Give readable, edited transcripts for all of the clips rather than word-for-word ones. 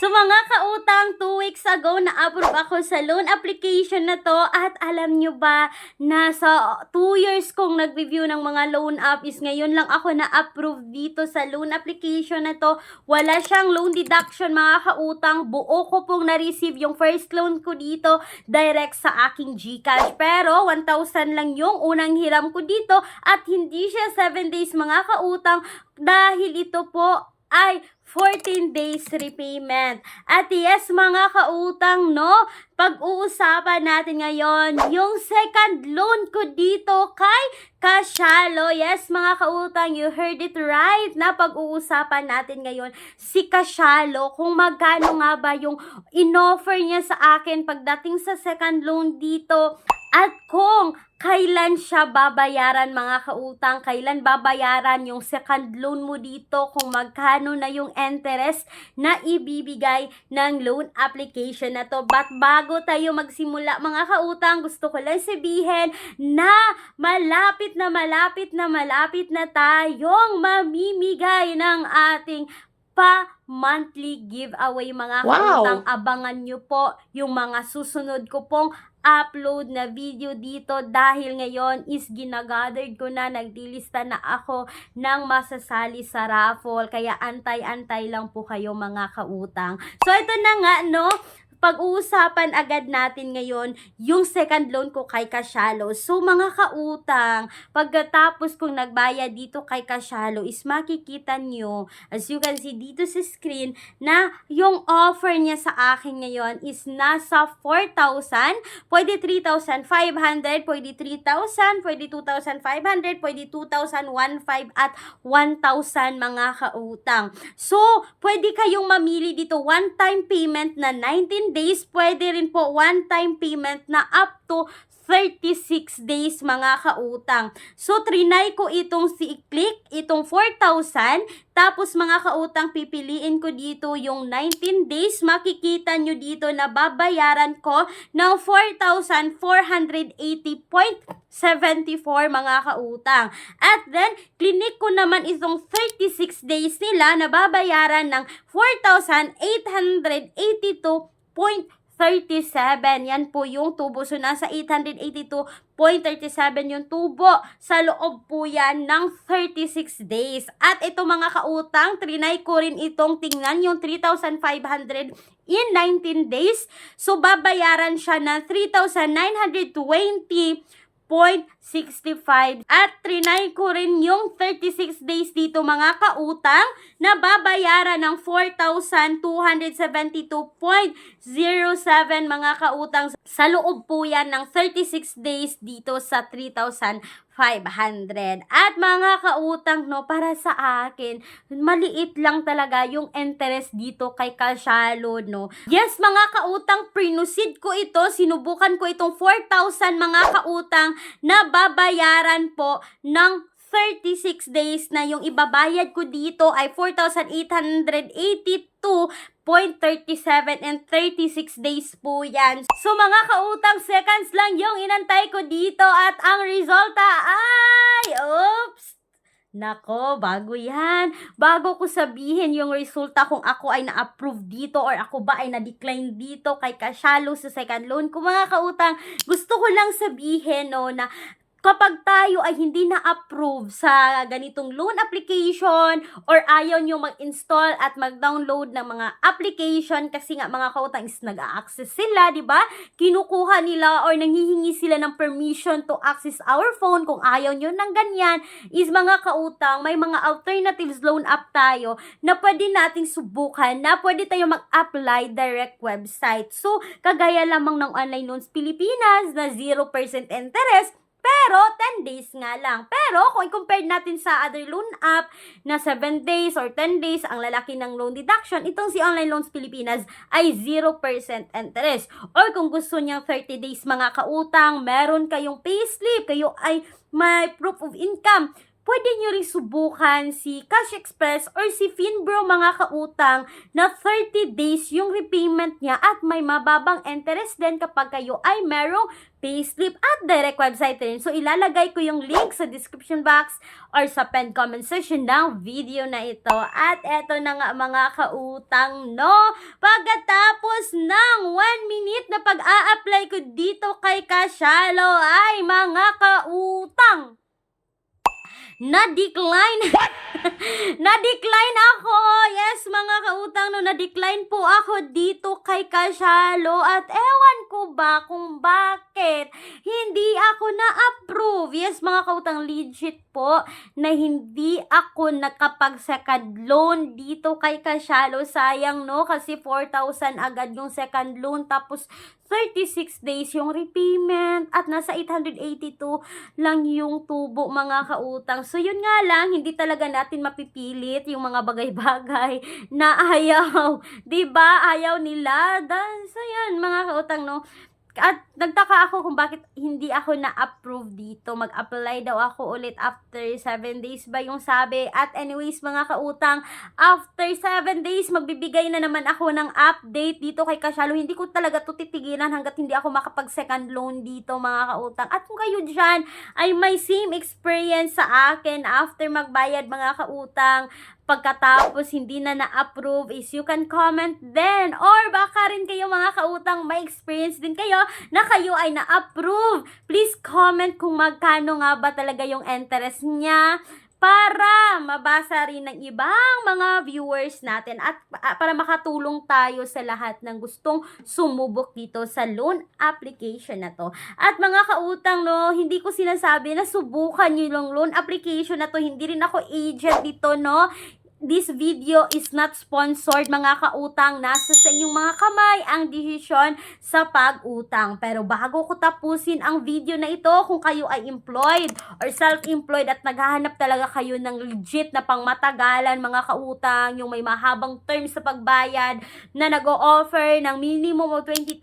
So mga kautang, 2 weeks ago na-approve ako sa loan application na to at alam nyo ba na sa 2 years kong nag-review ng mga loan app is ngayon lang ako na-approve dito sa loan application na to. Wala siyang loan deduction mga kautang. Buo ko pong na-receive yung first loan ko dito direct sa aking GCash. Pero 1,000 lang yung unang hiram ko dito at hindi siya 7 days mga kautang dahil ito po ay 14 days repayment. At yes, mga kautang, no? Pag-uusapan natin ngayon yung second loan ko dito kay Kasialo. Yes, mga kautang, you heard it right na pag-uusapan natin ngayon si Kasialo kung magkano nga ba yung in-offer niya sa akin pagdating sa second loan dito at kung kailan siya babayaran mga kautang, kailan babayaran yung second loan mo dito, kung magkano na yung interest na ibibigay ng loan application na to. But bago tayo magsimula mga kautang, gusto ko lang sabihin na malapit na tayong mamimigay ng ating monthly giveaway mga kautang. Abangan nyo po yung mga susunod ko pong upload na video dito dahil ngayon is ginagathered ko na, nagdilista na ako ng masasali sa raffle, kaya antay-antay lang po kayo mga kautang. So ito na nga, no, pag-uusapan agad natin ngayon yung second loan ko kay Kasialo. So mga kautang, pagkatapos kong nagbayad dito kay Kasialo is makikita nyo, as you can see dito sa screen, na yung offer niya sa akin ngayon is nasa 4,000, pwede 3,500, pwede 3,000, pwede 2,500, pwede 2,001.5 at 1,000 mga kautang. So, pwede kayong mamili dito one-time payment na 19 days, pwede rin po one-time payment na up to 36 days mga kautang. So, trinay ko itong i-click, itong 4,000, tapos mga kautang, pipiliin ko dito yung 19 days. Makikita nyo dito na babayaran ko ng 4,480.74 mga kautang. At then, clinic ko naman itong 36 days nila na babayaran ng 4,882.37. Yan po yung tubo. So, nasa 882.37 yung tubo. Sa loob po yan ng 36 days. At ito mga kautang, trinay ko rin itong tingnan yung 3,500 in 19 days. So, babayaran siya ng 3,920.65 at trinay ko rin yung 36 days dito mga kautang na babayaran ng 4,272.07 mga kautang. Sa loob po yan ng 36 days dito sa 3,500. At mga kautang, no, para sa akin, maliit lang talaga yung interest dito kay Kasialo, no. Yes, mga kautang, prinusid ko ito, sinubukan ko itong 4,000 mga kautang na babayaran po ng 36 days na yung ibabayad ko dito ay 4,882.37 and 36 days po yan. So mga kautang, seconds lang yung inantay ko dito at ang resulta ay, oops! Nako, bago yan. Bago ko sabihin yung resulta kung ako ay na-approve dito or ako ba ay na-decline dito kay Kasialo sa second loan ko mga kautang, gusto ko lang sabihin, no, na kapag tayo ay hindi na-approve sa ganitong loan application or ayaw nyo mag-install at mag-download ng mga application kasi nga mga kautang is nag-a-access sila, di ba? Kinukuha nila or nanghihingi sila ng permission to access our phone. Kung ayaw nyo ng ganyan, is mga kautang, may mga alternatives loan app tayo na pwede nating subukan, na pwede tayo mag-apply direct website. So, kagaya lamang ng Online Loans Pilipinas na 0% interest, pero 10 days nga lang. Pero kung i-compare natin sa other loan app na 7 days or 10 days ang lalaki ng loan deduction, itong si Online Loans Pilipinas ay 0% interest. Or kung gusto niyang 30 days mga kautang, meron kayong payslip, kayo ay may proof of income, pwede nyo rin subukan si Cash Express or si Finbro mga kautang na 30 days yung repayment niya at may mababang interest din kapag kayo ay merong payslip at direct website rin. So, ilalagay ko yung link sa description box or sa pinned comment section ng video na ito. At eto na nga mga kautang, no? Pagkatapos ng 1 minute na pag-a-apply ko dito kay Kashalo ay mga kautang, na-decline. Na-decline ako. Yes, mga kautang, no, na-decline po ako dito kay Kashalo at ewan ko ba kung bakit hindi ako na-approve. Yes, mga kautang, legit po na hindi ako nakapag-second loan dito kay Kashalo. Sayang, no, kasi 4,000 agad yung second loan tapos 36 days yung repayment at nasa 882 lang yung tubo mga kautang. So yun nga lang, hindi talaga natin mapipilit yung mga bagay-bagay na ayaw. 'Di ba? Ayaw nila. So yan mga kautang, no. At nagtaka ako kung bakit hindi ako na-approve dito. Mag-apply daw ako ulit after 7 days ba yung sabi. At anyways mga kautang, after 7 days, magbibigay na naman ako ng update dito kay Kashalo. Hindi ko talaga to titigilan hanggat hindi ako makapag-second loan dito mga kautang. At kung kayo dyan ay may same experience sa akin after magbayad mga kautang, pagkatapos hindi na na-approve, is you can comment then. Or baka rin kayo mga kautang may experience din kayo na kayo ay na-approve. Please comment kung magkano nga ba talaga yung interest niya para mabasa rin ng ibang mga viewers natin at para makatulong tayo sa lahat ng gustong sumubok dito sa loan application na to. At mga kautang, no, hindi ko sinasabi na subukan nyo yung loan application na to. Hindi rin ako agent dito, no. This video is not sponsored mga kautang. Nasa sa inyong mga kamay ang desisyon sa pag-utang. Pero bago ko tapusin ang video na ito, kung kayo ay employed or self-employed at naghahanap talaga kayo ng legit na pangmatagalan mga kautang, yung may mahabang terms sa pagbayad na nag-o-offer ng minimum of 20,000,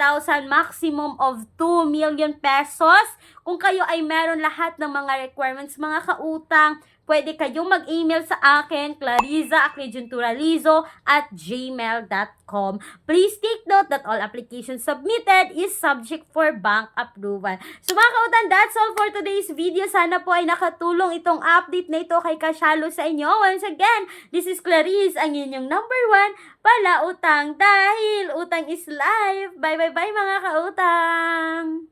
maximum of 2 million pesos, kung kayo ay meron lahat ng mga requirements mga kautang, pwede kayong mag-email sa akin, clariza@gmail.com. Please take note that all applications submitted is subject for bank approval. So mga kautang, that's all for today's video. Sana po ay nakatulong itong update na ito kay Kashalo sa inyo. Once again, this is Clarice, ang inyong number 1 pala utang dahil utang is life. Bye bye bye mga kautang!